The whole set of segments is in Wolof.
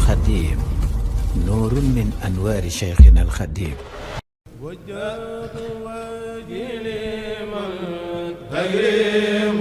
الخديم نور من أنوار شيخنا الخديم وجهت وجهي لمن تكريم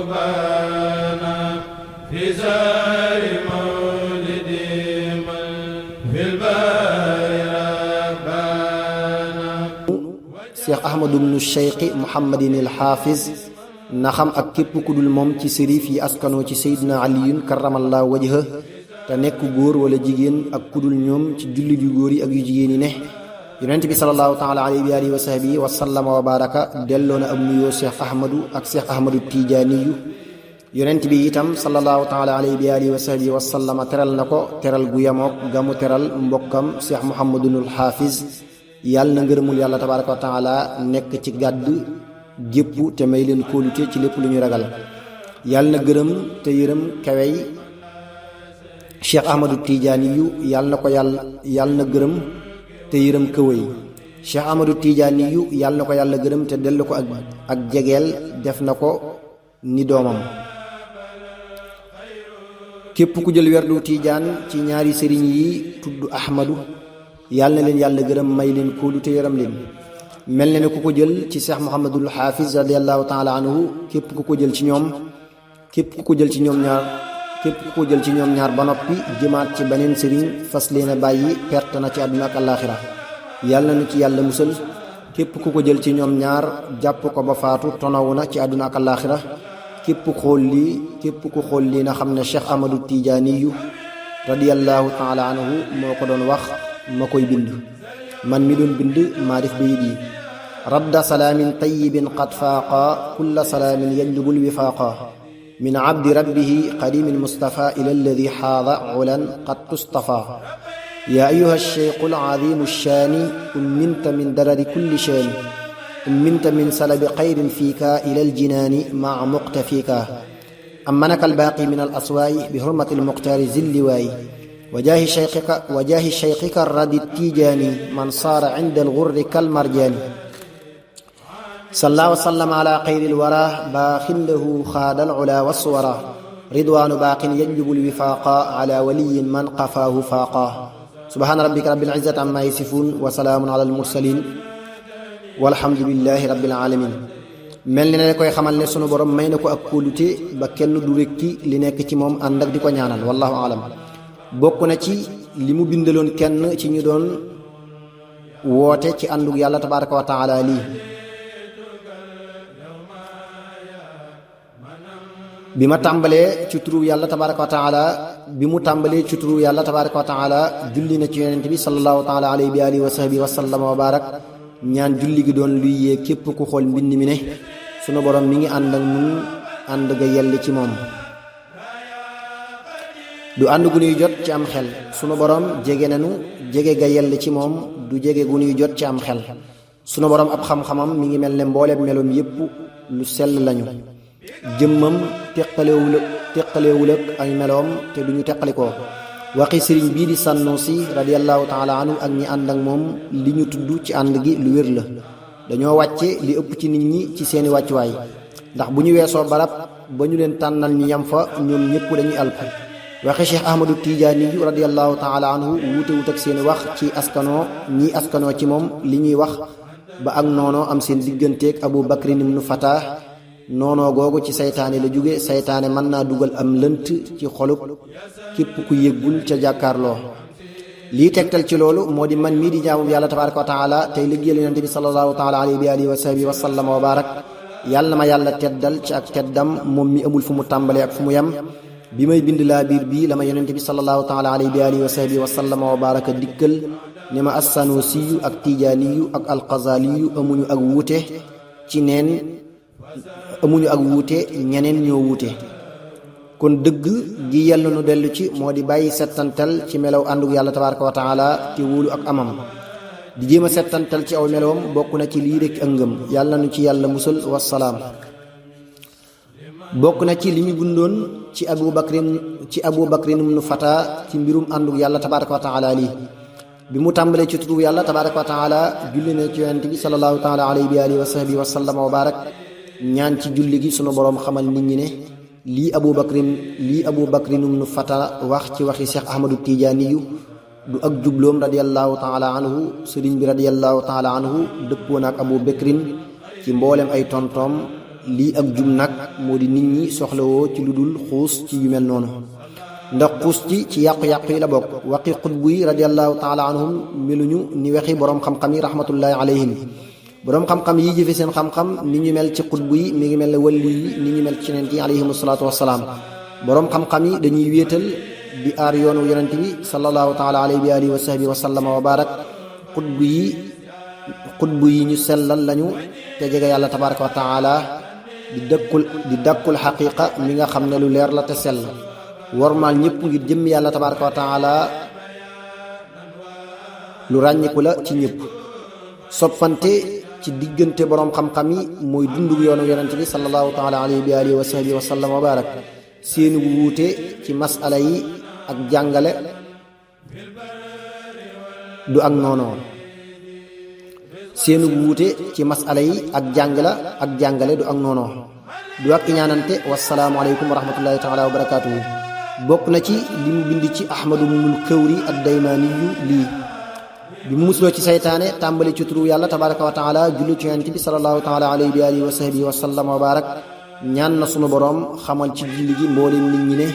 بانا في زار مولد من في البايا بانا Cheikh Ahmadou bnu Cheikh Mouhamadin il Hafiz na xam ak képp ku dul moom ci sërif yi askanoo ci Seydina Aliyun karamallahu wajha te nekk góor wala jigéen ak ku dul ñoom ci jullit yu góor yi ak yu jigéen yi ne yonent bi sallallahu taala alayhi wa alihi wa sahbihi wa sallama wa baraka delloo na ab nuyoo Cheikh Ahmadou ak Cheikh Ahmadou Tijaaniyu yonent bi itam sallallahu taala alayhi wa alihi wa sahbihi wa sallama teral na ko teral gu yamook gamu teral mbokkam Cheikh Mouhamadunul Hafiz yàlla na ngërëmul yàlla tabaraka wa taala nekk ci gàdd gépp te may leen kóolute ci lépp lu ñu ragal yàlla na gërëm te yërëm kawey Cheikh Ahmadou Tijaaniyu yàlla na ko yàlla na gërëm te yërëm këwëy Cheikh Ahmadou Tijaaniyu yàlla na ko yàlla gërëm te dellu ko ak jegeel def na ko ni doomam képp ku jël werdu Tijaan ci ñaari sëriñ yi tudd Ahmadu yàlla na leen yàlla gërëm may leen kóolu te yërëm leen mel na ne ku ko jël ci Cheikh Mouhamadul Hafiz radiallahu taala anhu képp ku ko jël ci ñoom ñaar ba noppi jëmaat ci beneen sëriñ fas leen a bàyyi perte na ci àdduna ak àllaaxira yàlla na ci yàlla musal képp ku ko jël ci ñoom ñaar jàpp ko ba faatu tonawu na ci àdduna ak àllaaxira képp ku xool lii na xam ne Cheikh Ahmadou Tijaaniyu radiallahu taala anhu moo ko doon wax ma koy bind man mi doon bind maa def bayit yi radda salaamin tayyibin qad faaqa kulla salaamin yajlubul wifaaqa min abdi rabbihi qadimi almustafa ila alladi xaada ulan qad tustafa yaa ayuha alcheikhu alcazimu alshaani umminta min darari kulli shaani umminta min salabi xayrin fiika ila aljinaani maa muqtafika amanaka albaaqi min alaswaayi bi hurmati almuxtaari zilliwaayi wajaahi cheikhika radi tijaani man saara inda algurri kalmarjaani salla wa sallama ala xayri lwara baaxin lahu xaadal ula waswara ridwaanu baaqin yajlubu lwifaaqa ala waliyin man qafaahu faaqa subhaana rabbika rabbil izzati amma yasifuun wa salaamun ala almursalin walhamdulillahi rabbil alamin mel ni ne koy xamal ne sunu borom may na ko ak kóolute ba kenn du rekki li nekk ci moom ànd ak di ko ñaanal wallahu alam bokk na ci li mu bindaloon kenn ci ñu doon woote ci àndug yàlla tabaraka wa taala lii bi mu tàmbalee ci turu yàlla tabaraka wa taala julli na ci yonent bi sallallahu taala alayhi bi alihi wa sahbihi wa sallama wa barak ñaan julli gi doon luy yee képp ku xool mbind mi ne sunu borom mi ngi ànd ak nun ànd ga yell ci moom du ànd gu nuy jot ci am xel sunu borom jege nanu jege ga yell ci moom du jege gu nuy jot ci am xel sunu borom ab xam-xamam mi ngi mel ne mbooleem meloom yépp lu sell lañu jëmmam teqalewul ak ay meloom te duñu teqalikoo waxi sëriñ bii di Sànnuusi radiallahu taala anhu ak ñi ànd ak moom li ñu tudd ci ànd gi lu wér la dañoo wàcce li ëpp ci nit ñi ci seeni wàccuwaay ndax bu ñu weesoo barab ba ñu leen tànnal ñu yam fa ñoom ñëpp dañuy alku waxi Cheikh Ahmadou Tijaaniyu radiallahu taala anhu wuute wut ak seeni wax ci askanoo ci moom li ñuy wax ba ak noonoo am seen digganteeg Abu Bakrin ibnu Fatah noonoo googu ci saytaane la jóge saytaane mën naa dugal am lënt ci xolub képp ku yëggul ca jàkkaarloo lii tegtal ci loolu moo di man mii di jaamu yàlla tabaraka wa taala tey liggéeyal yonente bi sallallahu taala alayhi bi alihi wa sahbihi wa sallama wa barak yàlla na ma yàlla teddal ci ak teddam moom mi amul fu mu tàmbalee ak fu mu yem bi may bind laa biir bii la ma yonente bi sallallahu taala alayhi bi alihi wa sahbihi wa sallama wa baraka dikkal ne ma assanusiyu ak tijaaniyu ak alxazaliyu amuñu ak wuute ci neen amuñu ak wuute ñeneen ñoo wuute kon dëgg gi yàlla nu dellu ci moo di bàyyi settantal ci melaw àndug yàlla tabaraka wa taala te wóolu ak amam di jéem a settantal ci aw melowam bokk na ci lii rekk ak ngëm yàlla nu ci yàlla musal wassalaam bokk na ci li ñu bundoon ci abu bakrin ibnu fata ci mbirum àndug yàlla tabaraka wa taala lii bi mu tàmbalee ci turu yàlla tabaraka wa taala julli na ci yonent bi sallallahu taala alayhi wa alihi wa sahbihi wa sallama wa barak ñaan ci julli gi sunu boroom xamal nit ñi ne lii abu bakrin ibnu fata wax ci waxi Cheikh Ahmadu Tijaaniyu du ak jubloom radiallahu taala anhu. sëriñ bi radiallahu taala anhu dëppoon ak abu bakrin ci mboolem ay tontoom. lii ak jub nag moo di nit ñi soxlawoo ci lu dul xuus ci yu mel noonu, ndax xuus ci yàqu-yàqu yi la bokk. waxi xutbu yi radiallahu taala anhum meluñu ni waxi boroom xam-xam yi rahmatullahi alayhim. boroom xam-xam yi jëfe seen xam-xam ni ñu mel ci xutbu yi mi ngi mel ne wàlli yi ni ñu mel ci yonent yi alayhim salaatu wassalaam. boroom xam-xam yi dañuy wéetal di aar yoonu yonent bi sallallahu taala alayhi wa alihi wa sahbihi wa sallama wa barak. xutbu yi ñu sellal lañu te jege yàlla tabaraka wa taala di dakkul xaqiqa mi nga xam ne lu leer la te sell. wormaal ñëpp ngir jëmm yàlla tabaraka wa taala lu ràññiku la ci ñëpp. soppante ci diggante boroom xam-xam yi mooy dundug yoonu yonent bi sallallahu taala alayhi wa alihi wa sahbihi wa sallam wa barak. seeni wuute ci masala yi ak jàngale du ak noonoo. seenu wuute ci masala yi ak jàngale du ak noonoo, du ak iñaanante. wasalaamu aleykum wa rahmatullahi taala wa barakaatuhu. bokk na ci li mu bind ci ahmadu bnul kawri ad daymaaniyu lii bi mu musloo ci saytaane tàmbali ci turu yàlla tabaraka wa taala julli ci yonent bi sallallahu taala alayhi wa alihi wa sahbihi wa sallam wa barak. ñaan na sunu boroom xamal ci julli gi mbooleem nit ñi ne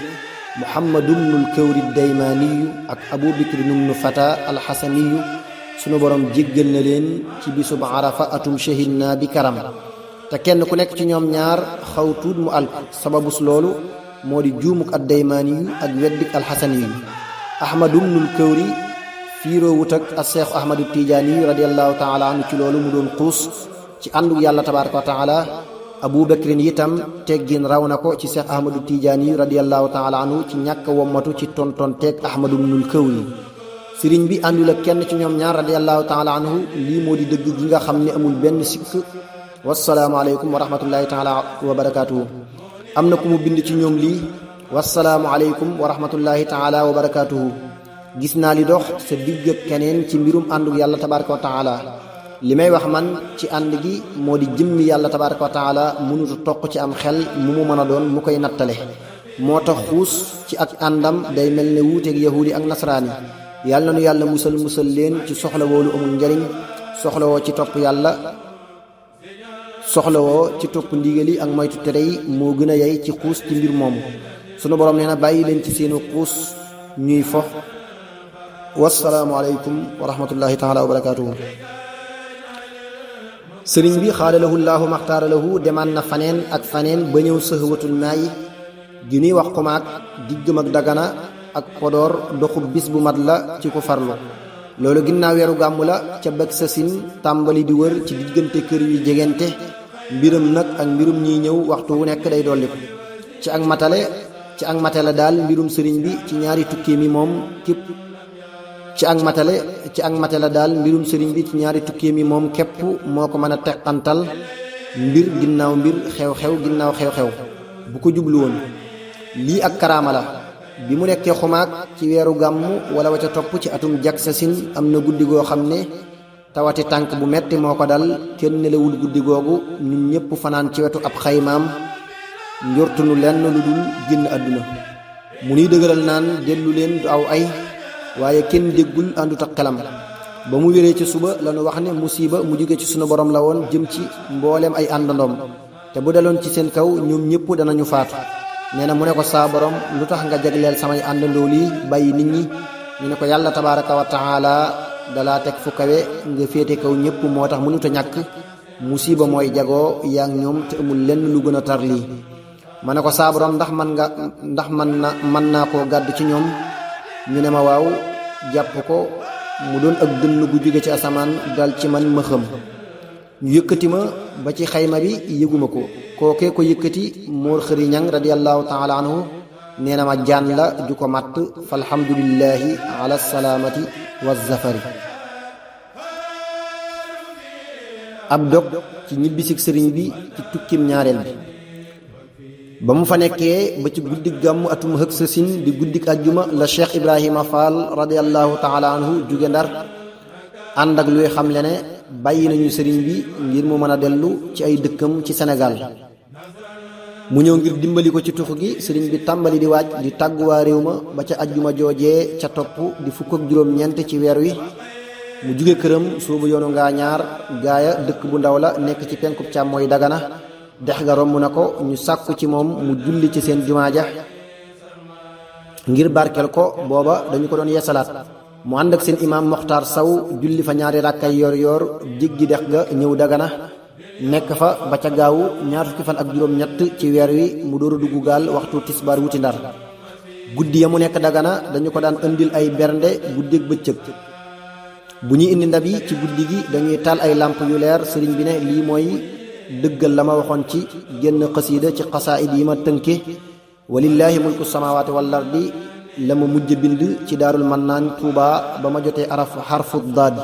muhammadu bnul kawri ad daymaaniyu ak abu bikri bnu fata alxasaniyu sunu borom jéggal na leen ci bisub arafa atum shahid na bi karam. te kenn ku nekk ci ñoom ñaar xaw tuut mu alku. sababus loolu moo di juumuk ad daymaani yu ak weddik alxasani yu. ahmadu bnul kawri fiiroo wut ak a seexu ahmadu tijaani yu radiallahu taala anhu ci loolu mu doon xuus ci ànduk yàlla tabaraka wa taala. abu bakrin itam teggin raw na ko ci seex ahmadu tijaani yu radiallahu taala anhu ci ñàkk wommatu ci tontonteeg ahmadu bnul kawri. sëriñ bi àndul ak kenn ci ñoom ñaar radiallahu taala anhu. lii moo di dëgg gi nga xam ne amul benn sikk. wasalaamu aleykum wa rahmatullahi taala wa barakaatuhu. am na ku mu bind ci ñoom lii wasalaamu aleykum wa rahmatullahi taala wa barakaatuhu. gis naa li dox sa digg ak keneen ci mbirum ànduk yàlla tabaraka wa taala. li may wax man ci ànd gi moo di jëmmi yàlla tabaraka wa taala mënutu toq ci am xel mu mën a doon mu koy nattale. moo tax xuus ci ak àndam day mel ne wuuteeg yahudi ak nasraani. yàlla na nu yàlla musal leen ci soxla woolu amul njariñ. soxlawoo ci topp yàlla, soxlawoo ci topp ndigali ak moytu tere yi moo gën a yey ci xuus ci mbir moomu. sunu borom nee na bàyyi leen ci seenu xuus ñuy fo. wasalaamu aleykum wa rahmatullahi taala wa barakaatuhu. sëriñ bi xaadalahu llaahu maxtaara lahu demaan na faneen ak faneen ba ñëw sëhwatul maayi gi ñuy wax xumaag diggam ak dagana ak Podor doxub bis bu mat la ci ko farlu. loolu ginnaaw weeru gàmmu la ca bëgg sa sin tàmbali di wër ci diggante kër yu jegente. mbiram nag ak mbirum ñiy ñëw waxtu wu nekk day dolliku ci ak matale daal mbirum sëriñ bi ci ñaari tukki mi moom képp mbirum sëriñ bi ci ñaari tukki mi moom képp moo ko mën a teqantal mbir ginnaaw mbir, xew-xew ginnaaw xew-xew bu ko jublu woon. lii ak karaama la. bi mu nekkee xumaag ci weeru gàmmu wala wa ca topp ci atum jak sa sin am na guddi goo xam ne tawati tànk bu metti moo ko dal. kenn nelawul guddi googu, ñun ñëpp fanaan ci wetu ab xaymaam njortunu lenn lu dul génn àdduna. mu nuy dëgëral naan dellu leen du aw ay, waaye kenn déggul àndut ak xelam. ba mu wéree ci suba lañu wax ne musiba mu jóge ci sunu borom la woon jëm ci mbooleem ay àndandoom, te bu daloon ci seen kaw ñoom ñëpp danañu faatu. nee na mu ne ko saa borom lu tax nga jagleel samay àndandoo lii bàyyi nit ñi. ñu ne ko yàlla tabaraka wa taala dalaa teg fu kawe nga féete kaw ñëpp moo tax mënut a ñàkk. musiba mooy jagoo yaa ngi ñoom te amul lenn lu gën a tar lii. ma ne ko saa borom ndax mën naa koo gàddu ci ñoom. ñu ne ma waaw. jàpp ko mu doon ak dënn gu jóge ci asamaan dal ci man ma xëm. ñu yëkkati ma ba ci xayma bi yëguma ko. kookee ko yëkkati moor xëri ñang radiallahu taala anhu nee na ma jaan la ju ko matt falhamdulillahi ala salaamati wa zafari. ab dog ci ñibbisig sëriñ bi ci tukkim ñaareel bi. ba mu fa nekkee ba ci guddig gàmmu atum hëg sa sin di guddig ajjuma la Cheikh Ibrahima Fall radiallahu taala anhu jóge Ndar ànd ak luy xamle ne bàyyi nañu sëriñ bi ngir mu mën a dellu ci ay dëkkam ci Sénégal. mu ñëw ngir dimbali ko ci tuxu gi sëriñ bi tàmbali di waaj di tàggu waa réew ma ba ca ajjuma joojee ca topp di fukk ak juróom-ñeent ci weer wi mu jóge këram soobu yoonu ngaa ñaar gaaya dëkk bu ndaw la nekk ci penkub càmmooy Dagana dex ga romb na ko ñu sàkku ci moom mu julli ci seen jumaa ja ngir barkel ko booba dañu ko doon yeesalaat mu ànd ak seen imaam Moxtaar Saw julli fa ñaari rakkay yor jéggi dex ga ñëw Dagana nekk fa ba ca gaawu ñaar fukki fan ak juróom-ñett ci weer wi mu door a dugg gaal waxtu tisbaar wuti Ndar guddi ya mu nekk Dagana dañu ko daan indil ay bernde guddeeg bëccëg bu ñuy indi ndab yi ci guddi gi dañuy taal ay làmp yu leer sëriñ bi ne lii mooy dëggal la ma waxoon ci génn xasiida ci xasaayid yi ma tënke walillaahi mulku samaawaati wal ardi la ma mujj bind ci daarul mannaan Tuuba ba ma jotee xarfu daad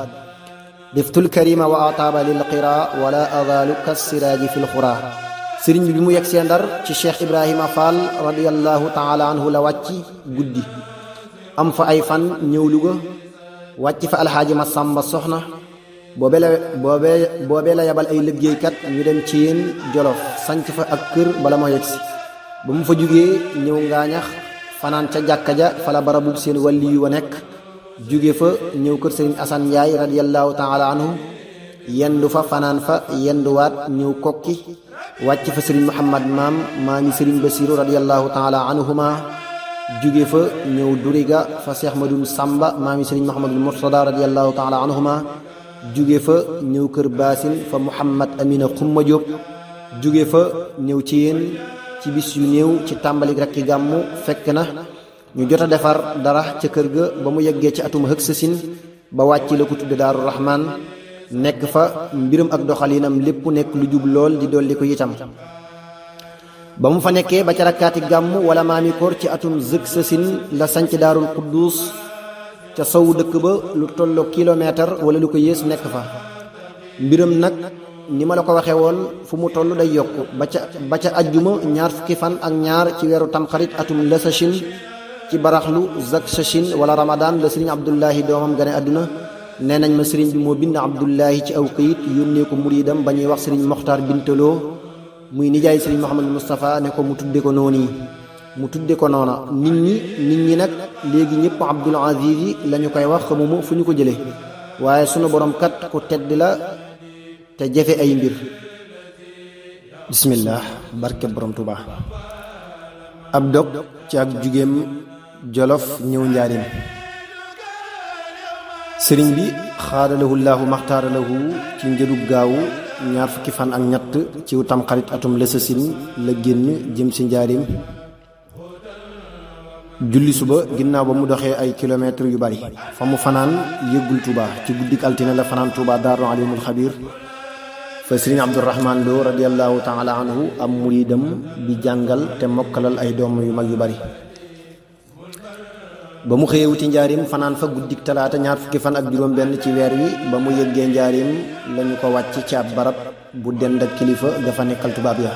diftul karima wa ataaba lil qira wala azalu kassiraaji fil xura sëriñ bi mu yegg see Ndar ci Cheikh Ibrahima Fall radiyallahu taala anhu la wàcc guddi am fa ay fan ñëw Luga wàcc fa alxaaji Masamba Soxna boobee la yabal ay liggéeykat ñu dem ci yéen Jolof sanc fa ak kër bala ma yegg si ba mu fa jógee ñëw Ngaañax fanaan ca jàkka ja fa la barabu seen wàlli yu wa nekk jóge fa ñëw kër sëriñ Asan Njaay radiyallahu taala anhu yendu fa fanaan fa yenduwaat ñëw kokki wàcc fa sëriñ Muhammad maami sëriñ Basiru radiyallahu taala anhuma jóge fa ñëw Duriga fa Cheikh Madun Samba maami sëriñ Muhammadul Murtada radiyallahu taala anhuma jóge fa ñëw kër Baasin fa Muhammad Amina Xumma Jóob jóge fa ñëw ci yéen ci bis yu néew ci tàmbali rakki gàmmu fekk na ñu jot a defar dara ca kër ga ba mu yeggee ci atum hëksasin ba wàcc la ko tudde Daaru Rahmaan nekk fa mbiram ak doxalinam lépp nekk lu jub lool di dolli ko itam ba mu fa nekkee ba ca rakkaati gàmmu wala maami koor ci atum hëksasin la sanc Daarul Quddus ca sowu dëkk ba lu tolloo kilomètre wala lu ko yées nekk fa mbiram nag ni ma la ko waxee woon fu mu toll day yokk ba ca ajjuma ñaar fukki fan ak ñaar ci weeru tamxarit atum lasachin ci baraxlu zaksachin wala ramadan la sëriñ Abdullahi doomam gane àdduna nee nañ ma sëriñ bi moo bind Abdullahi ci aw këyit yónnee ko muridam ba ñuy wax sëriñ Moxtaar Bintaloo muy nijaay sëriñ Mouhamadou Moustapha ne ko mu tudde ko noonu yi mu tudde ko noona nit ñi nag léegi ñëpp Abdul Aziz yi la ñu koy wax xamuma fu ñu ko jële waaye sunu borom kat ku tedd la te jafe ay mbir bismillah barke borom Tuuba ab dog ci ak jugeem Jolof ñëw Njaaréem sëriñ bi xaadalahu llaahu maxtaaralahu ci njëdug gaawu ñaar fukki fan ak ñett ci tamxarit atum lësasin la génn jëm ci Njaaréem julli suba ginnaaw ba mu doxee ay kilomètres yu bari fa mu fanaan yëggul Tuuba ci guddik altine la fanaan Tuuba Daaru Alimul Xabiir fa sëriñ Abdurahmaan Lo radiyallahu taala anhu am muridam bi jàngal te mokkalal ay doom yu mag yu bari ba mu xëyee wuti Njaaréem fanaan fa guddik talaata ñaar fukki fan ak juróom benn ci weer wi ba mu yëggee Njaaréem lañu ko wàcc ci ab barab bu dend ak kilifa ga fa nekkal tubaab ya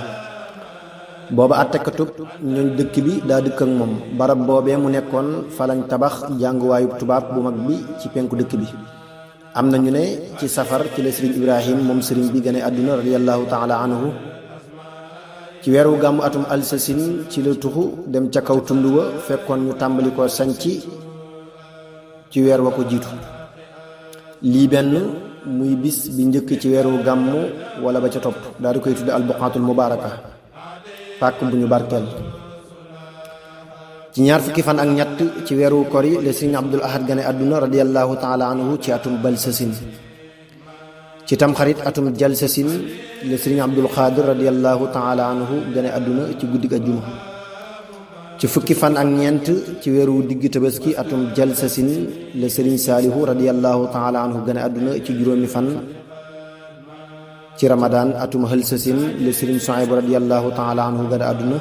booba àttekatub ñooñ dëkk bi daa dëkk ak moom barab boobee mu nekkoon fa lañ tabax jànguwaayub tubaab bu mag bi ci penku dëkk bi am na ñu ne ci safar ci la sëriñ Ibrahim moom sëriñ bi gane àdduna radiyallahu taala anhu ci weeru gàmmu atum alsasin ci la tuxu dem ca kaw tund wa fekkoon ñu tàmbali ko sanc ci weer wa ko jiitu lii benn muy bis bi njëkk ci weeru gàmmu wala ba ca topp daal di koy tudde albuqaatul mubaaraka pàkk bu ñu barkeel ci ñaar fukki fan ak ñett ci weeru kor yi la sëriñ Abdul Ahad gane àdduna radiyallahu taala anhu ci atum balsasin ci tamxarit atum jalsasin la sëriñ Abdul Xaadir radiyallahu taala anhu gane àdduna ci guddig ajjuma ci fukki fan ak ñeent ci weeru digg tabaski atum jalsasin la sëriñ Saalihu radiyallahu taala anhu gane àdduna ci juróomi fan ci ramadan atum hëlsasin la sëriñ Suhaybu radiyallahu taala anhu gane àdduna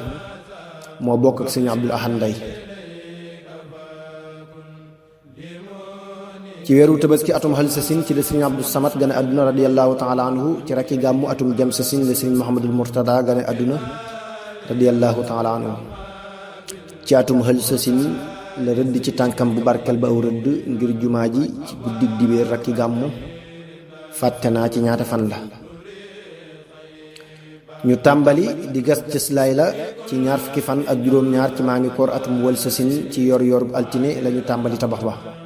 moo bokk ak sëriñ Abdul Ahad Ndey ci weeru tabaski atum hëlsasin ci la sëriñ Abdou Samad gane àdduna radiyallahu taala anhu ci rakki gàmmu atum jamsasin la sëriñ Muhammadul Murtada gane àdduna radiyallahu taala anhu ci atum hëlsasin la rëdd ci tànkam bu barkel ba aw rëdd ngir jumaa ji ci guddig dibéer rakki gàmmu fàtte naa ci ñaata fan la ñu tàmbali di gas cëslaay la ci ñaar fukki fan ak juróom-ñaar ci maami koor atum wal sasin ci yor yorub altine lañu tàmbali tabax ba